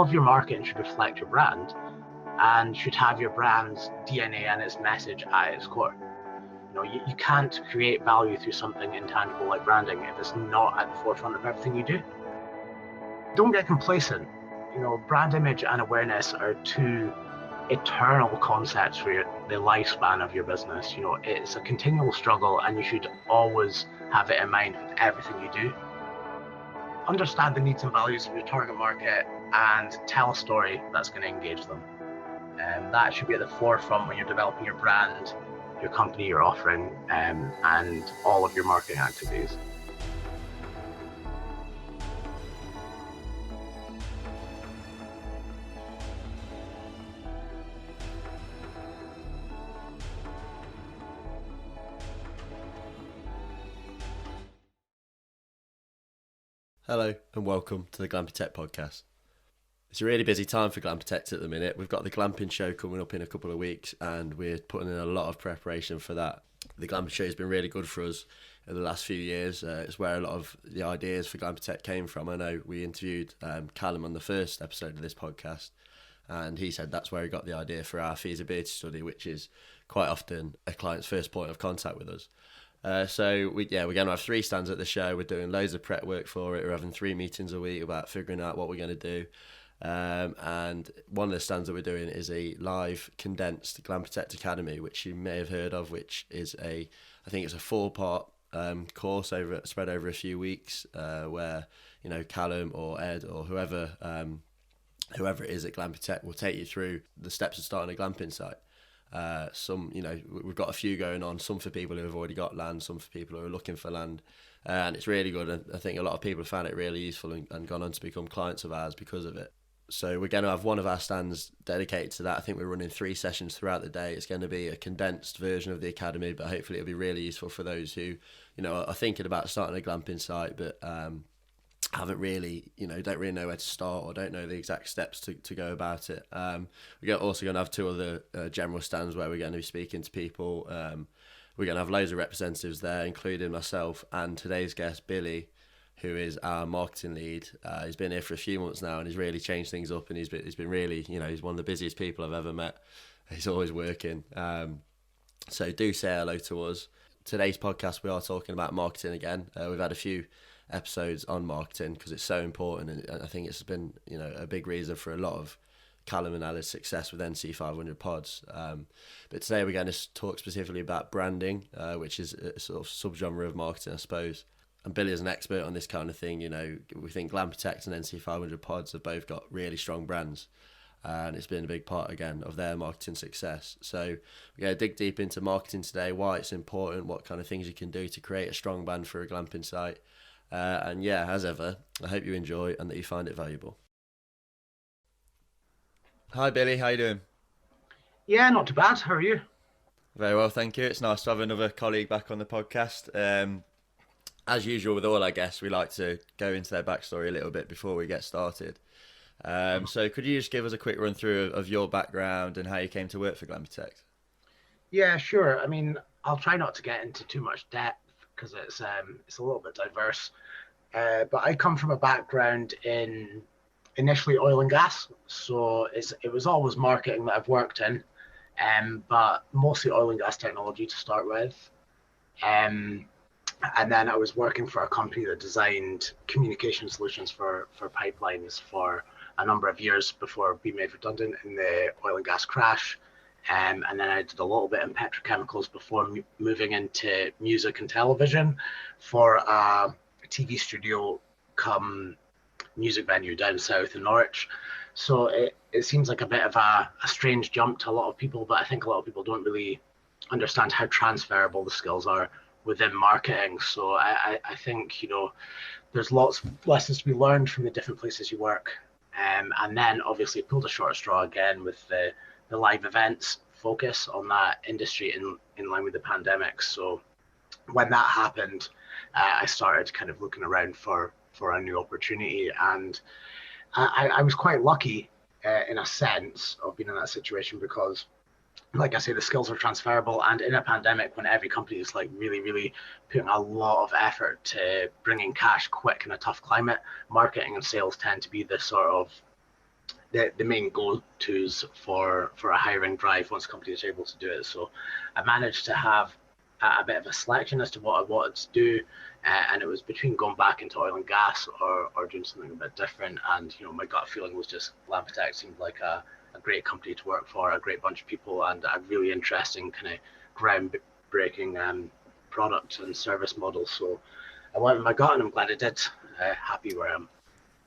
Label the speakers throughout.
Speaker 1: of your marketing should reflect your brand and should have your brand's DNA and its message at its core. You can't create value through something intangible like branding if it's not at the forefront of everything you do. Don't get complacent. Brand image and awareness are two eternal concepts for the lifespan of your business. It's a continual struggle, and you should always have it in mind with everything you do. Understand the needs and values of your target market and tell a story that's going to engage them. That should be at the forefront when you're developing your brand, your company, your offering, and all of your marketing activities.
Speaker 2: Hello and welcome to the Glamping Tech podcast. It's a really busy time for Glamping Tech at the minute. We've got the Glamping show coming up in a couple of weeks and we're putting in a lot of preparation for that. The Glamping show has been really good for us in the last few years. It's where a lot of the ideas for Glamping Tech came from. I know we interviewed Callum on the first episode of this podcast, and he said that's where he got the idea for our feasibility study, which is quite often a client's first point of contact with us. So we're going to have 3 stands at the show. We're doing loads of prep work for it. We're having 3 meetings a week about figuring out what we're going to do. And one of the stands that we're doing is a live condensed Glamping Tech Academy, which you may have heard of, which is I think it's a 4-part course spread over a few weeks, where Callum or Ed or whoever it is at Glamping Tech will take you through the steps of starting a glamping site. We've got a few going on, some for people who have already got land, some for people who are looking for land, and it's really good. And I think a lot of people have found it really useful and gone on to become clients of ours because of it. So we're going to have one of our stands dedicated to that. I think we're running 3 sessions throughout the day. It's going to be a condensed version of the academy, but hopefully it'll be really useful for those who are thinking about starting a glamping site but haven't really, don't really know where to start or don't know the exact steps to go about it. We're also going to have 2 other general stands where we're going to be speaking to people. We're going to have loads of representatives there, including myself and today's guest, Billy, who is our marketing lead. He's been here for a few months now and he's really changed things up, and he's been really, he's one of the busiest people I've ever met. He's always working. So do say hello to us. Today's podcast, we are talking about marketing again. We've had a few episodes on marketing because it's so important, and I think it's been a big reason for a lot of Callum and Ali's success with NC500 pods. But today we're going to talk specifically about branding, which is a sort of subgenre of marketing, I suppose. And Billy is an expert on this kind of thing. We think Glamping Tech and NC500 pods have both got really strong brands, and it's been a big part again of their marketing success. So we're going to dig deep into marketing today, why it's important, what kind of things you can do to create a strong brand for a glamping site. And yeah, as ever, I hope you enjoy and that you find it valuable. Hi Billy, how you doing?
Speaker 1: Yeah, not too bad. How are you?
Speaker 2: Very well, thank you. It's nice to have another colleague back on the podcast. As usual with all our guests, we like to go into their backstory a little bit before we get started. So could you just give us a quick run through of your background and how you came to work for Glamping Tech?
Speaker 1: Yeah, sure. I mean, I'll try not to get into too much depth because it's a little bit diverse. But I come from a background in initially oil and gas, so it was always marketing that I've worked in, but mostly oil and gas technology to start with. And then I was working for a company that designed communication solutions for pipelines for a number of years before being made redundant in the oil and gas crash. And then I did a little bit in petrochemicals before moving into music and television for a TV studio come music venue down south in Norwich. So it seems like a bit of a strange jump to a lot of people, but I think a lot of people don't really understand how transferable the skills are within marketing. So I think, there's lots of lessons to be learned from the different places you work. And then obviously pulled a short straw again with the live events focus on that industry in line with the pandemic. So when that happened, I started kind of looking around for a new opportunity, and I was quite lucky in a sense of being in that situation because, like I say, the skills are transferable, and in a pandemic when every company is like really, really putting a lot of effort to bring in cash quick in a tough climate, marketing and sales tend to be the sort of the main go-tos for a hiring drive once companies are able to do it. So I managed to have a bit of a selection as to what I wanted to do, and it was between going back into oil and gas or doing something a bit different. And my gut feeling was just Glamping seemed like a great company to work for, a great bunch of people, and a really interesting kind of groundbreaking product and service model. So I went with my gut, and I'm glad I did. Happy where I am.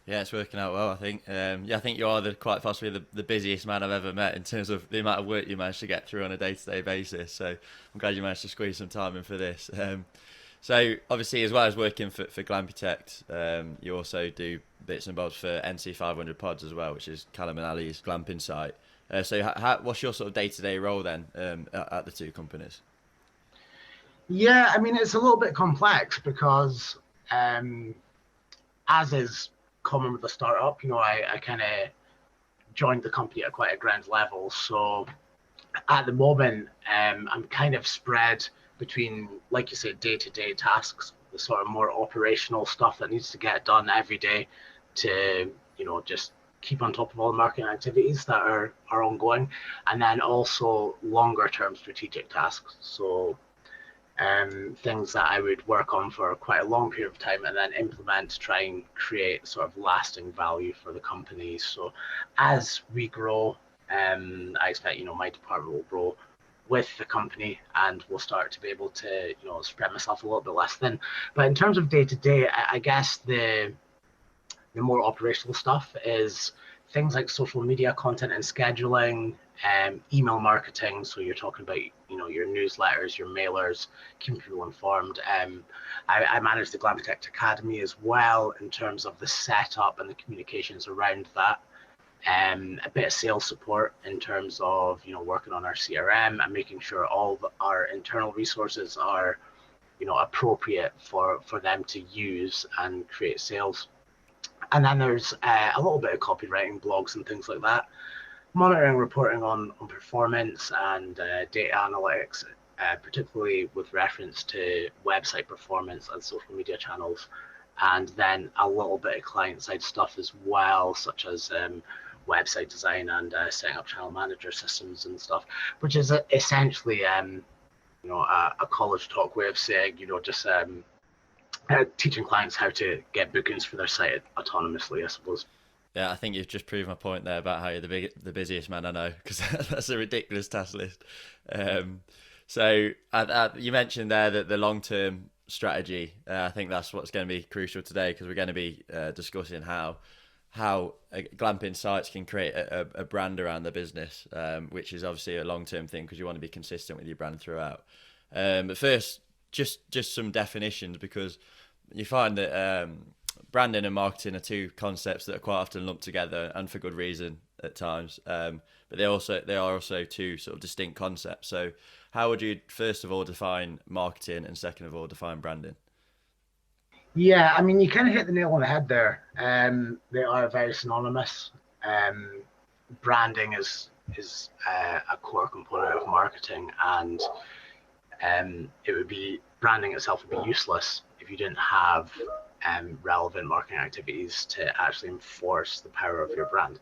Speaker 2: Yeah, it's working out well, I think. I think you are quite possibly the busiest man I've ever met in terms of the amount of work you managed to get through on a day-to-day basis. So I'm glad you managed to squeeze some time in for this. So obviously, as well as working for Glampitect, you also do bits and bobs for NC500 Pods as well, which is Callum and Ali's glamping site. So what's your sort of day-to-day role then at the two companies?
Speaker 1: Yeah, I mean, it's a little bit complex because, as is common with a startup, I kind of joined the company at quite a ground level. So at the moment, I'm kind of spread between, like you said, day-to-day tasks, the sort of more operational stuff that needs to get done every day to, just keep on top of all the marketing activities that are ongoing, and then also longer term strategic tasks. So things that I would work on for quite a long period of time and then implement to try and create sort of lasting value for the company. So as we grow, I expect my department will grow with the company, and we'll start to be able to spread myself a little bit less thin. But in terms of day to day, I guess the more operational stuff is things like social media content and scheduling, email marketing. So you're talking about your newsletters, your mailers, keeping people informed. I manage the Glamping Academy as well in terms of the setup and the communications around that. A bit of sales support in terms of working on our CRM and making sure all of our internal resources are appropriate for them to use and create sales. And then there's a little bit of copywriting, blogs and things like that, monitoring, reporting on performance and data analytics, particularly with reference to website performance and social media channels. And then a little bit of client side stuff as well, such as website design and setting up channel manager systems and stuff, which is essentially a college talk way of saying just teaching clients how to get bookings for their site autonomously, I suppose.
Speaker 2: Yeah, I think you've just proved my point there about how you're the busiest man I know, because that's a ridiculous task list. So you mentioned there that the long-term strategy, I think that's what's going to be crucial today, because we're going to be discussing how glamping sites can create a brand around the business, which is obviously a long-term thing because you want to be consistent with your brand throughout. But first, just some definitions, because you find that branding and marketing are two concepts that are quite often lumped together, and for good reason at times. But they are also two sort of distinct concepts. So how would you first of all define marketing, and second of all define branding?
Speaker 1: Yeah, I mean, you kind of hit the nail on the head there. They are very synonymous. Branding is a core component of marketing, and it would be branding itself would be useless if you didn't have relevant marketing activities to actually enforce the power of your brand.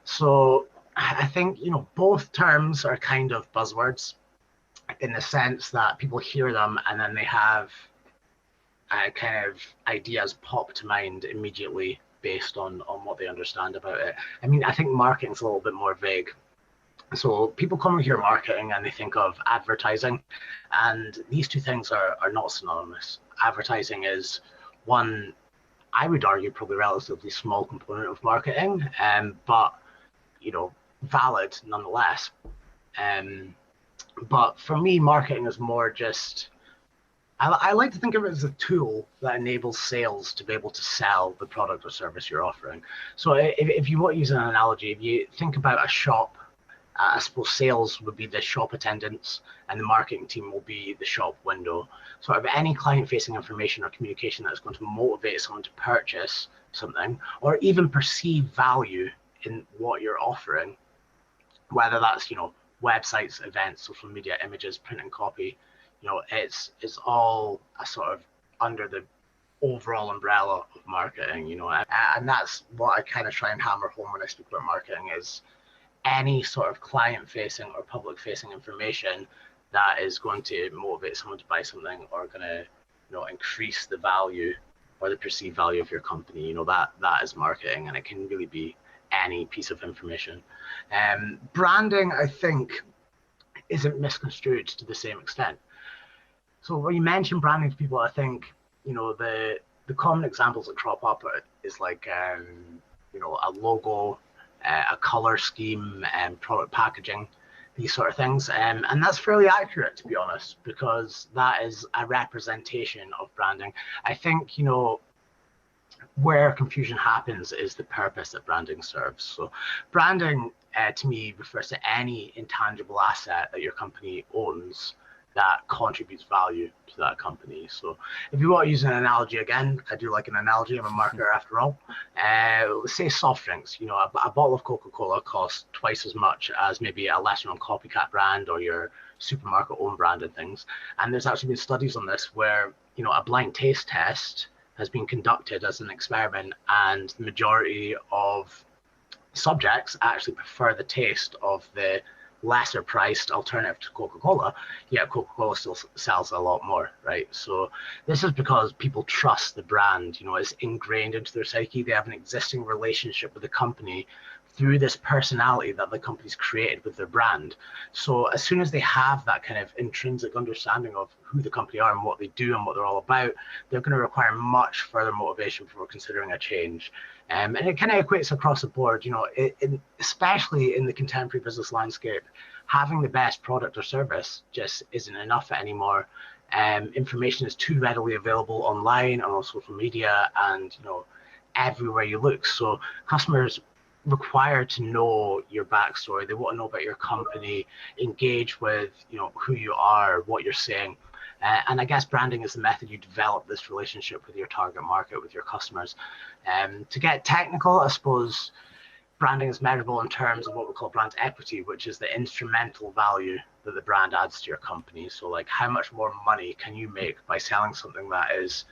Speaker 1: So I think both terms are kind of buzzwords in the sense that people hear them and then they have kind of ideas pop to mind immediately based on what they understand about it. I mean, I think marketing's a little bit more vague. So people come and hear marketing and they think of advertising, and these two things are not synonymous. Advertising is one, I would argue, probably relatively small component of marketing, but valid nonetheless. But for me, marketing is more just, I like to think of it as a tool that enables sales to be able to sell the product or service you're offering. So if you want to use an analogy, if you think about a shop, I suppose sales would be the shop attendants and the marketing team will be the shop window. So if any client-facing information or communication that is going to motivate someone to purchase something or even perceive value in what you're offering, whether that's websites, events, social media, images, print and copy, it's all a sort of under the overall umbrella of marketing, and that's what I kind of try and hammer home when I speak about marketing is any sort of client facing or public facing information that is going to motivate someone to buy something or going to increase the value or the perceived value of your company. That is marketing, and it can really be any piece of information. Branding, I think, isn't misconstrued to the same extent. So when you mention branding to people, I think the common examples that crop up is like a logo, a color scheme, and product packaging, these sort of things. And that's fairly accurate, to be honest, because that is a representation of branding. I think, where confusion happens is the purpose that branding serves. So branding, to me, refers to any intangible asset that your company owns that contributes value to that company. So if you want to use an analogy again, I do like an analogy. I'm a marketer after all. Let's say soft drinks. A bottle of Coca-Cola costs twice as much as maybe a lesser-known copycat brand or your supermarket own branded things. And there's actually been studies on this where a blind taste test has been conducted as an experiment, and the majority of subjects actually prefer the taste of the lesser priced alternative to Coca-Cola, yet Coca-Cola still sells a lot more, right? So this is because people trust the brand, it's ingrained into their psyche. They have an existing relationship with the company through this personality that the company's created with their brand. So as soon as they have that kind of intrinsic understanding of who the company are and what they do and what they're all about, they're going to require much further motivation before considering a change. And it kind of equates across the board, especially in the contemporary business landscape. Having the best product or service just isn't enough anymore. Information is too readily available online and on social media and everywhere you look. So customers required to know your backstory. They want to know about your company, engage with who you are, what you're saying. And I guess branding is the method you develop this relationship with your target market, with your customers. To get technical, I suppose branding is measurable in terms of what we call brand equity, which is the instrumental value that the brand adds to your company. So like, how much more money can you make by selling something that is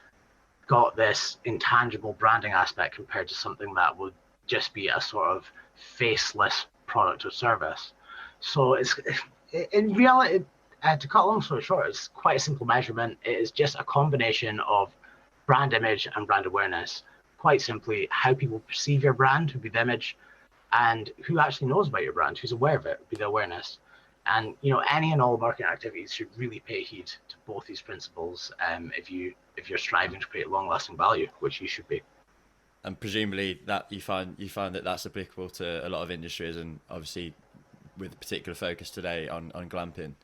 Speaker 1: got this intangible branding aspect compared to something that would just be a sort of faceless product or service. So it's in reality, to cut a long story short, it's quite a simple measurement. It is just a combination of brand image and brand awareness. Quite simply, how people perceive your brand would be the image, and who actually knows about your brand, who's aware of it, would be the awareness. And any and all marketing activities should really pay heed to both these principles if you're striving to create long-lasting value, which you should be.
Speaker 2: And presumably that you find that that's applicable to a lot of industries, and obviously with particular focus today on glamping,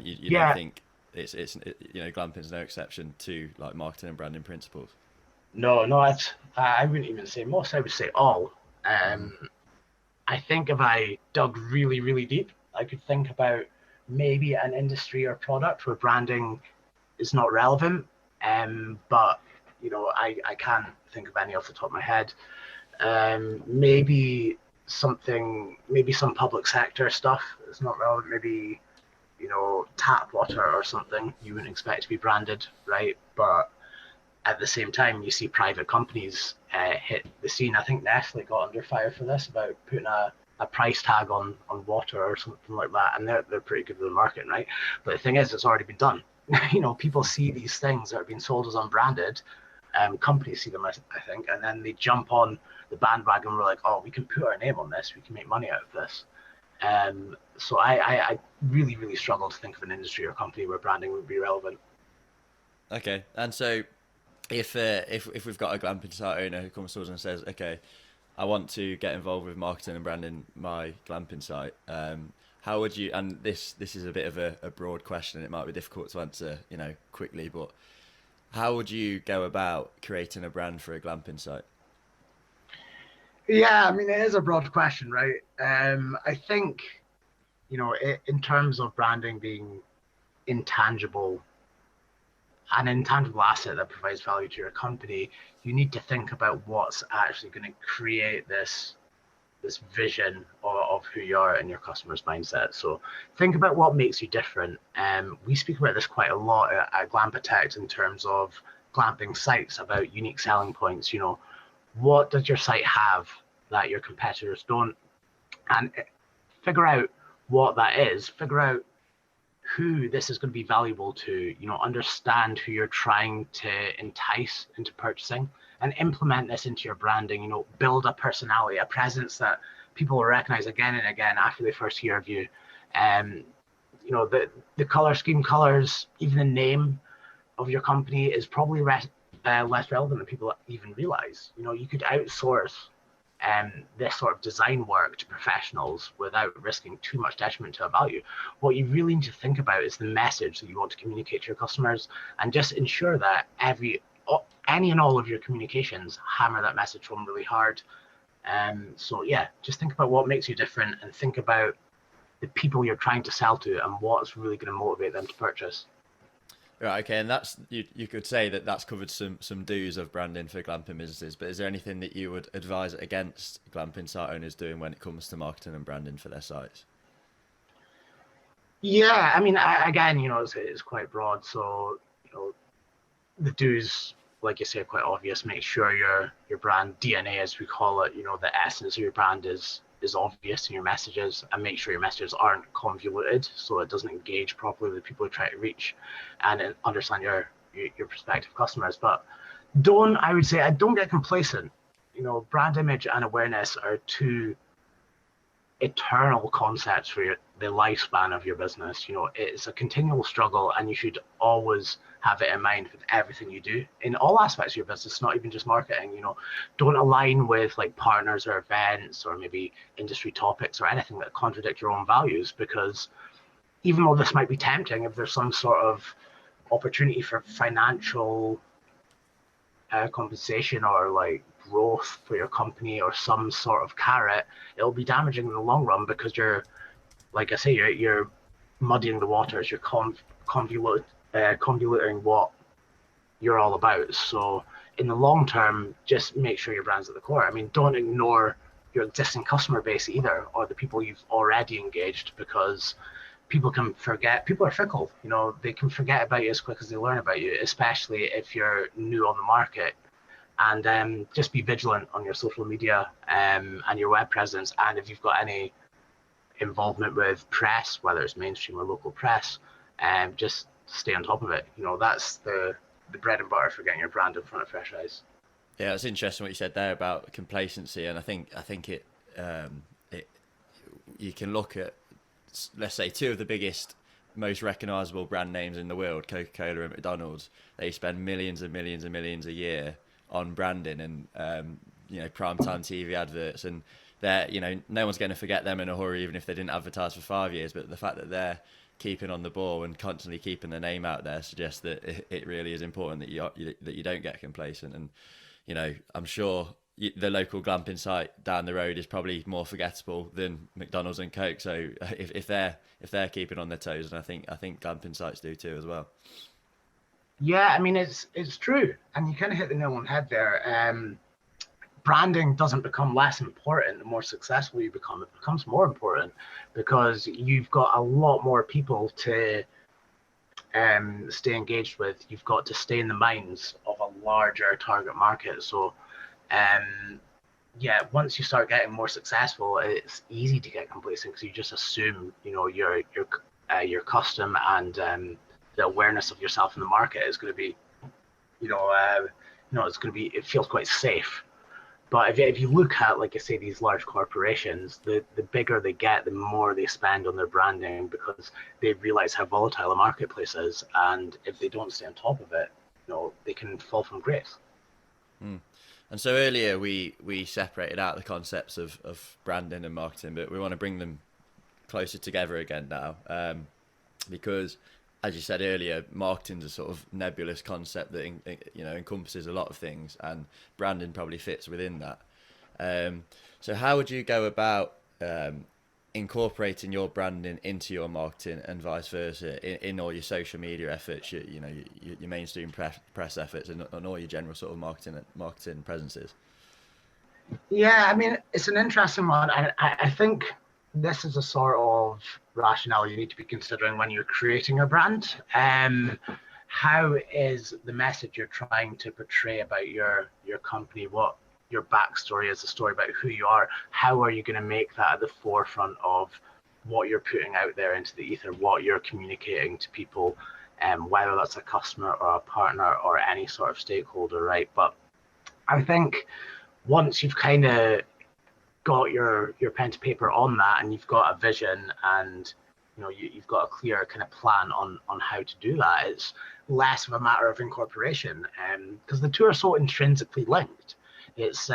Speaker 2: you don't think it's glamping's no exception to like marketing and branding principles.
Speaker 1: No, I wouldn't even say most. I would say all. I think if I dug really, really deep, I could think about maybe an industry or product where branding is not relevant. But I can't think of any off the top of my head. Maybe some public sector stuff is not relevant. Maybe tap water or something you wouldn't expect to be branded, right? But at the same time, you see private companies hit the scene. I think Nestle got under fire for this, about putting a price tag on water or something like that, and they're pretty good with the marketing, right? But the thing is, it's already been done. People see these things that are being sold as unbranded. Companies see them, I think, and then they jump on the bandwagon. We're like, oh, we can put our name on this. We can make money out of this. So I really, really struggle to think of an industry or company where branding would be relevant.
Speaker 2: Okay, and so if we've got a glamping site owner who comes to us and says, okay, I want to get involved with marketing and branding my glamping site, how would you, and this is a bit of a broad question, it might be difficult to answer quickly, but how would you go about creating a brand for a glamping site?
Speaker 1: Yeah, I mean, it is a broad question, right? I think in terms of branding being intangible, an intangible asset that provides value to your company, you need to think about what's actually going to create this vision of who you are in your customer's mindset. So think about what makes you different. We speak about this quite a lot at Glamptech in terms of glamping sites about unique selling points. What does your site have that your competitors don't? And figure out what that is. Figure out who this is going to be valuable to. Understand who you're trying to entice into purchasing, and implement this into your branding. Build a personality, a presence that people will recognize again and again after they first hear of you. The color scheme, colors, even the name of your company is probably less relevant than people even realize. You could outsource this sort of design work to professionals without risking too much detriment to a value. What you really need to think about is the message that you want to communicate to your customers, and just ensure that any and all of your communications hammer that message home really hard. So yeah, just think about what makes you different, and think about the people you're trying to sell to and what's really going to motivate them to purchase.
Speaker 2: Right, okay, and that's you could say that that's covered some do's of branding for glamping businesses. But is there anything that you would advise against glamping site owners doing when it comes to marketing and branding for their sites?
Speaker 1: Yeah, I mean, again, it's quite broad. So, the do's, like you say, are quite obvious. Make sure your brand DNA, as we call it, the essence of your brand is obvious in your messages, and make sure your messages aren't convoluted, so it doesn't engage properly with the people you're trying to reach, and understand your prospective customers. But don't get complacent. Brand image and awareness are two eternal concepts for the lifespan of your business. It's a continual struggle, and you should always have it in mind with everything you do in all aspects of your business, not even just marketing. Don't align with like partners or events or maybe industry topics or anything that contradict your own values, because even though this might be tempting, if there's some sort of opportunity for financial compensation or like growth for your company or some sort of carrot, it'll be damaging in the long run, because you're, like I say, you're muddying the waters. You're convoluting what you're all about. So in the long term, just make sure your brand's at the core. I mean, don't ignore your existing customer base either, or the people you've already engaged, because people can forget. People are fickle. They can forget about you as quick as they learn about you, especially if you're new on the market. And just be vigilant on your social media and your web presence. And if you've got any involvement with press, whether it's mainstream or local press, just stay on top of it. That's the bread and butter for getting your brand in front of fresh eyes.
Speaker 2: Yeah, it's interesting what you said there about complacency, and I think it you can look at, let's say, two of the biggest, most recognizable brand names in the world, Coca-Cola and McDonald's. They spend millions and millions and millions a year on branding and primetime TV adverts, and they're no one's going to forget them in a hurry, even if they didn't advertise for 5 years. But the fact that they're keeping on the ball and constantly keeping their name out there suggests that it really is important that you don't get complacent. And I'm sure the local glamping site down the road is probably more forgettable than McDonald's and Coke. So if they're keeping on their toes, and I think glamping sites do too as well.
Speaker 1: Yeah, I mean, it's true, and you kind of hit the nail on the head there. Branding doesn't become less important the more successful you become. It becomes more important because you've got a lot more people to stay engaged with. You've got to stay in the minds of a larger target market. So once you start getting more successful, it's easy to get complacent, because you just assume your custom and the awareness of yourself in the market is going to be it feels quite safe. But if you look at, like I say, these large corporations, the bigger they get, the more they spend on their branding, because they realize how volatile the marketplace is, and if they don't stay on top of it, they can fall from grace.
Speaker 2: And so earlier we separated out the concepts of branding and marketing, but we want to bring them closer together again now, because, as you said earlier, marketing's a sort of nebulous concept that encompasses a lot of things, and branding probably fits within that. So how would you go about incorporating your branding into your marketing, and vice versa, in all your social media efforts, your mainstream press efforts, and all your general sort of marketing presences?
Speaker 1: Yeah, I mean, it's an interesting one. I think this is a sort of rationale you need to be considering when you're creating a brand. how is the message you're trying to portray about your company, what your backstory is, a story about who you are, how are you going to make that at the forefront of what you're putting out there into the ether, what you're communicating to people, whether that's a customer or a partner or any sort of stakeholder, right? But I think once you've kind of got your pen to paper on that, and you've got a vision, and you've got a clear kind of plan on how to do that, it's less of a matter of incorporation, because the two are so intrinsically linked. It's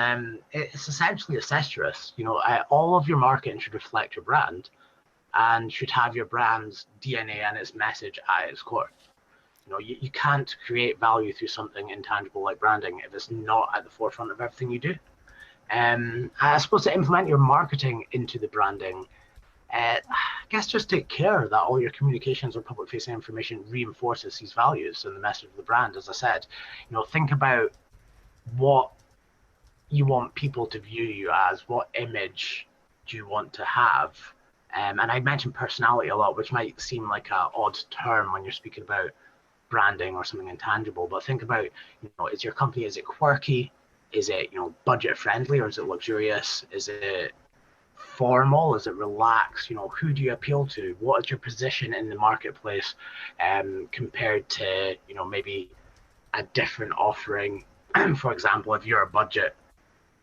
Speaker 1: essentially incestuous. All of your marketing should reflect your brand, and should have your brand's DNA and its message at its core. You can't create value through something intangible like branding if it's not at the forefront of everything you do. I suppose to implement your marketing into the branding, I guess just take care that all your communications or public facing information reinforces these values and the message of the brand. As I said, think about what you want people to view you as, what image do you want to have. And I mentioned personality a lot, which might seem like an odd term when you're speaking about branding or something intangible, but think about, is your company, is it quirky? Is it, budget friendly, or is it luxurious? Is it formal? Is it relaxed? Who do you appeal to? What is your position in the marketplace, compared to, maybe a different offering? For example, if you're a budget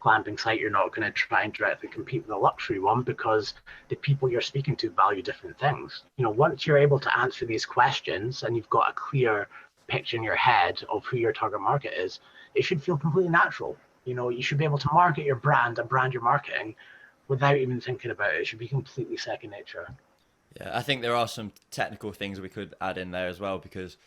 Speaker 1: glamping site, you're not going to try and directly compete with a luxury one, because the people you're speaking to value different things. Once you're able to answer these questions and you've got a clear picture in your head of who your target market is, it should feel completely natural. You should be able to market your brand and brand your marketing without even thinking about it. It should be completely second nature.
Speaker 2: Yeah, I think there are some technical things we could add in there as well, because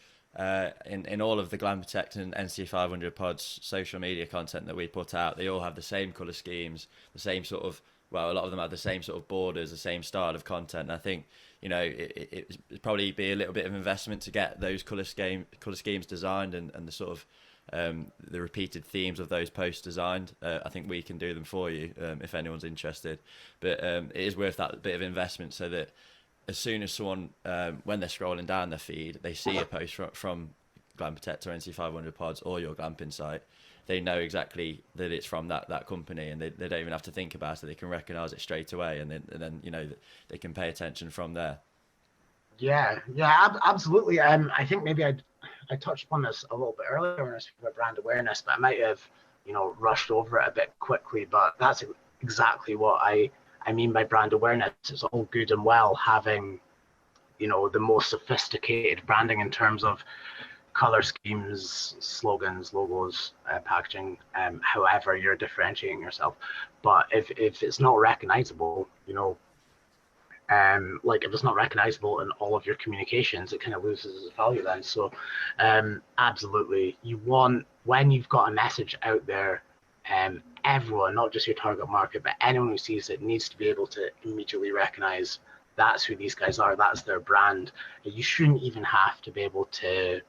Speaker 2: in all of the Glamping Tech and NC500 pods social media content that we put out, they all have the same colour schemes, the same sort of, well, a lot of them have the same sort of borders, the same style of content. And I think, it'd probably be a little bit of investment to get those colour schemes designed, and the sort of the repeated themes of those posts designed. I think we can do them for you, if anyone's interested. But it is worth that bit of investment, so that as soon as someone, when they're scrolling down their feed, they see a post from Glamping Tech or NC500 pods or your glamping site, they know exactly that it's from that company, and they don't even have to think about it. They can recognise it straight away, and then they can pay attention from there.
Speaker 1: Yeah, absolutely. I think maybe I touched upon this a little bit earlier when I spoke about brand awareness, but I might have rushed over it a bit quickly. But that's exactly what I mean by brand awareness. It's all good and well having the most sophisticated branding in terms of color schemes, slogans, logos, packaging, however you're differentiating yourself. But if it's not recognizable, like if it's not recognizable in all of your communications, it kind of loses its value then. So absolutely, you want, when you've got a message out there, everyone, not just your target market, but anyone who sees it, needs to be able to immediately recognize that's who these guys are, that's their brand. You shouldn't even have to be able to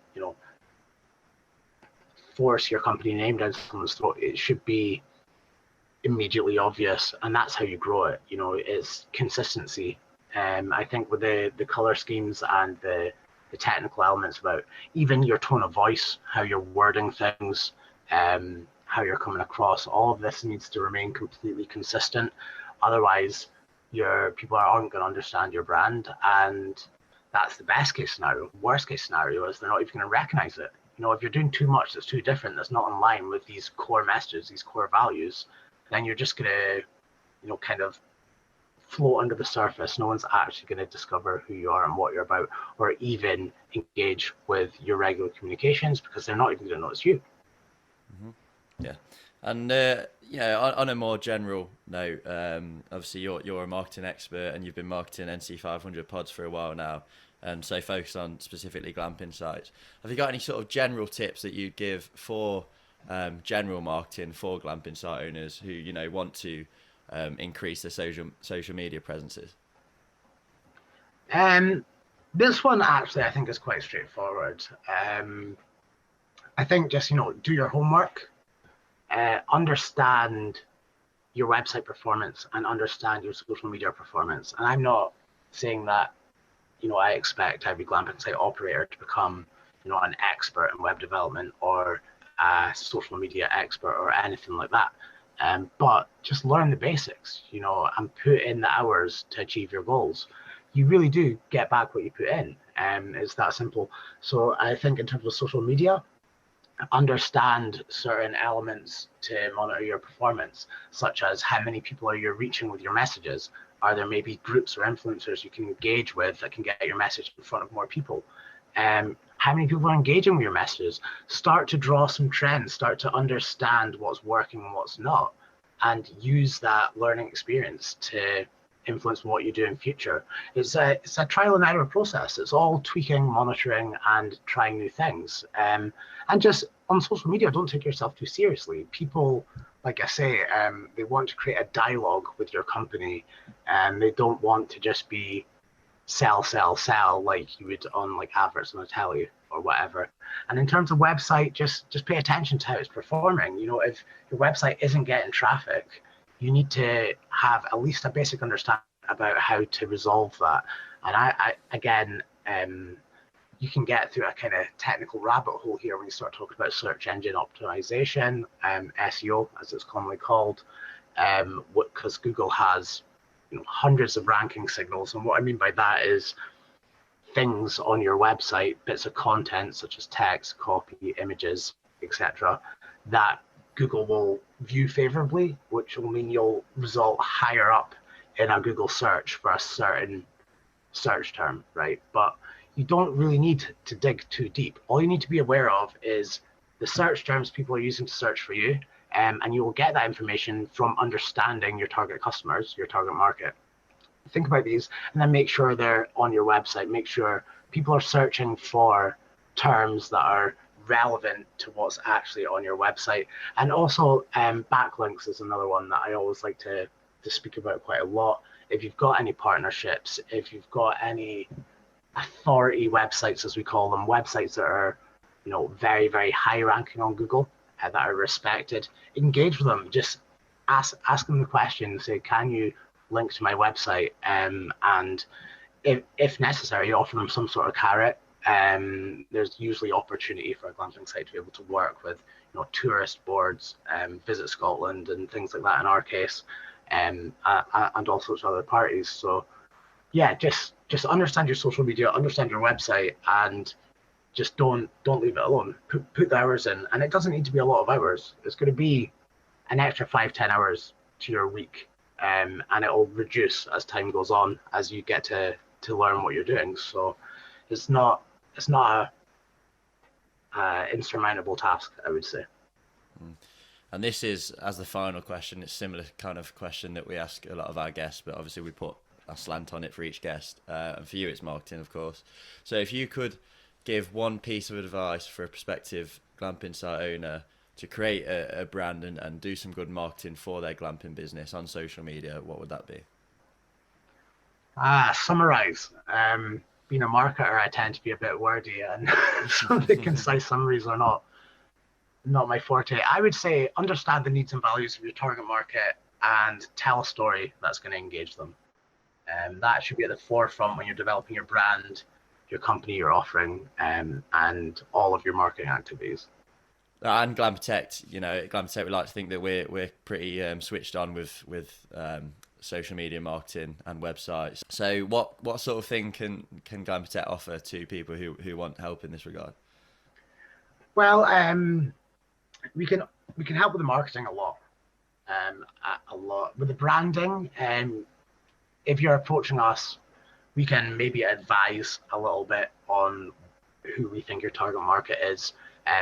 Speaker 1: force your company name down someone's throat. It should be immediately obvious, and that's how you grow it. It's consistency. I think with the color schemes and the technical elements about even your tone of voice, how you're wording things, how you're coming across, all of this needs to remain completely consistent. Otherwise, your people aren't going to understand your brand, and that's the best case scenario. Worst case scenario is they're not even going to recognize it. If you're doing too much that's too different, that's not in line with these core messages, these core values, then you're just going to, kind of float under the surface. No one's actually going to discover who you are and what you're about, or even engage with your regular communications, because they're not even going to notice you.
Speaker 2: Mm-hmm. Yeah. And on a more general note, obviously you're a marketing expert, and you've been marketing NC500 pods for a while now, and so focused on specifically glamping sites. Have you got any sort of general tips that you'd give for general marketing for glamping site owners who want to increase their social media presences?
Speaker 1: This one actually I think is quite straightforward. I think just do your homework, understand your website performance, and understand your social media performance. And I'm not saying that I expect every glamping site operator to become an expert in web development or a social media expert or anything like that. But just learn the basics, and put in the hours to achieve your goals. You really do get back what you put in. It's that simple. So I think in terms of social media, understand certain elements to monitor your performance, such as how many people are you reaching with your messages. Are there maybe groups or influencers you can engage with that can get your message in front of more people? How many people are engaging with your messages? Start to draw some trends, start to understand what's working and what's not, and use that learning experience to influence what you do in future. It's a trial and error process. It's all tweaking, monitoring, and trying new things. And just on social media, don't take yourself too seriously. People, like I say, they want to create a dialogue with your company, and they don't want to just be sell, sell, sell like you would on like adverts on a telly or whatever. And in terms of website, just pay attention to how it's performing. If your website isn't getting traffic, you need to have at least a basic understanding about how to resolve that. And I again, you can get through a kind of technical rabbit hole here when you start talking about search engine optimization, SEO as it's commonly called, because Google has hundreds of ranking signals. And what I mean by that is things on your website, bits of content such as text, copy, images, etc., that Google will view favorably, which will mean you'll result higher up in a Google search for a certain search term, right? But you don't really need to dig too deep. All you need to be aware of is the search terms people are using to search for you, and you will get that information from understanding your target customers, your target market. Think about these and then make sure they're on your website. Make sure people are searching for terms that are relevant to what's actually on your website. And also backlinks is another one that I always like to speak about quite a lot. If you've got any partnerships, if you've got any authority websites, as we call them, websites that are very, very high ranking on Google, that are respected, engage with them. Just ask them the question, say, can you link to my website? And if necessary, offer them some sort of carrot. There's usually opportunity for a glamping site to be able to work with tourist boards, Visit Scotland and things like that in our case, and all sorts of other parties. So yeah, just understand your social media, understand your website, and just don't leave it alone. Put the hours in, and it doesn't need to be a lot of hours. It's going to be an extra 5-10 hours to your week, and it will reduce as time goes on as you get to learn what you're doing. So it's not a insurmountable task, I would say.
Speaker 2: And this is, as the final question, it's similar kind of question that we ask a lot of our guests, but obviously we put a slant on it for each guest. And for you, it's marketing, of course. So if you could give one piece of advice for a prospective glamping site owner to create a brand and do some good marketing for their glamping business on social media, what would that be?
Speaker 1: Summarize. Being a marketer, I tend to be a bit wordy, and some of the concise summaries are not my forte. I would say understand the needs and values of your target market and tell a story that's going to engage them. That should be at the forefront when you're developing your brand, your company, your offering, and all of your marketing activities.
Speaker 2: And Glamptech, Glamptech, we like to think that we're pretty switched on with social media marketing and websites. So what sort of thing can Glamptech offer to people who want help in this regard?
Speaker 1: Well, we can help with the marketing a lot with the branding. If you're approaching us, we can maybe advise a little bit on who we think your target market is,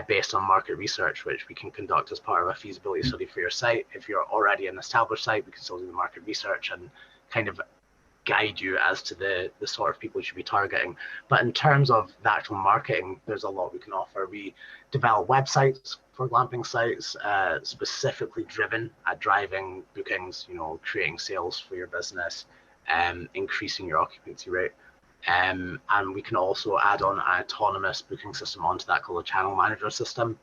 Speaker 1: based on market research, which we can conduct as part of a feasibility study for your site. If you're already an established site, we can still do the market research and kind of guide you as to the sort of people you should be targeting. But in terms of the actual marketing, there's a lot we can offer. We develop websites for glamping sites, specifically driven at driving bookings, creating sales for your business, increasing your occupancy rate. And we can also add on an autonomous booking system onto that called a channel manager system.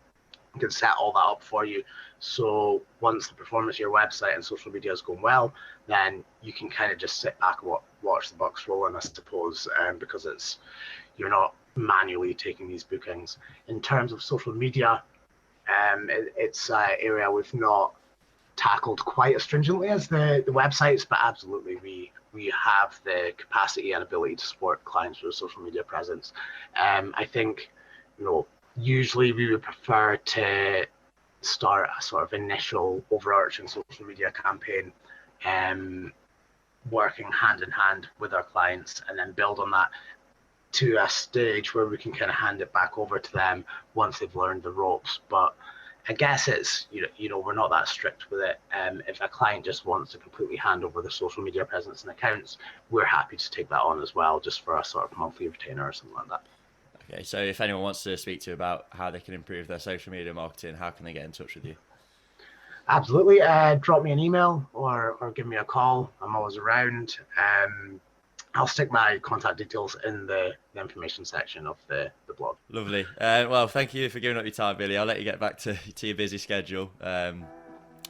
Speaker 1: We can set all that up for you. So once the performance of your website and social media is going well, then you can kind of just sit back and watch the bucks roll in, I suppose, because you're not manually taking these bookings. In terms of social media, it's an area we've not tackled quite as stringently as the websites, but absolutely we have the capacity and ability to support clients with a social media presence. I think, usually we would prefer to start a sort of initial overarching social media campaign, working hand in hand with our clients, and then build on that to a stage where we can kind of hand it back over to them once they've learned the ropes. But I guess it's, we're not that strict with it. If a client just wants to completely hand over the social media presence and accounts, we're happy to take that on as well, just for a sort of monthly retainer or something like that.
Speaker 3: Okay, so if anyone wants to speak to you about how they can improve their social media marketing, how can they get in touch with you?
Speaker 1: Absolutely. Drop me an email or give me a call. I'm always around. I'll stick my contact details in the information section of the blog.
Speaker 3: Lovely. Well, thank you for giving up your time, Billy. I'll let you get back to your busy schedule.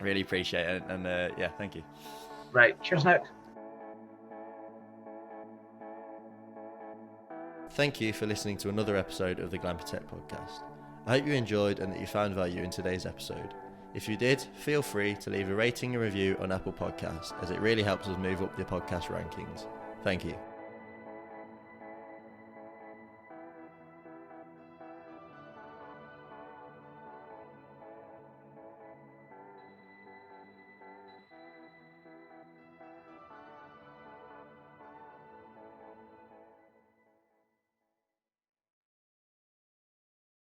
Speaker 3: Really appreciate it. And yeah, thank you.
Speaker 1: Right. Cheers, Nick.
Speaker 2: Thank you for listening to another episode of the Glamping Tech podcast. I hope you enjoyed and that you found value in today's episode. If you did, feel free to leave a rating and review on Apple Podcasts, as it really helps us move up the podcast rankings. Thank you.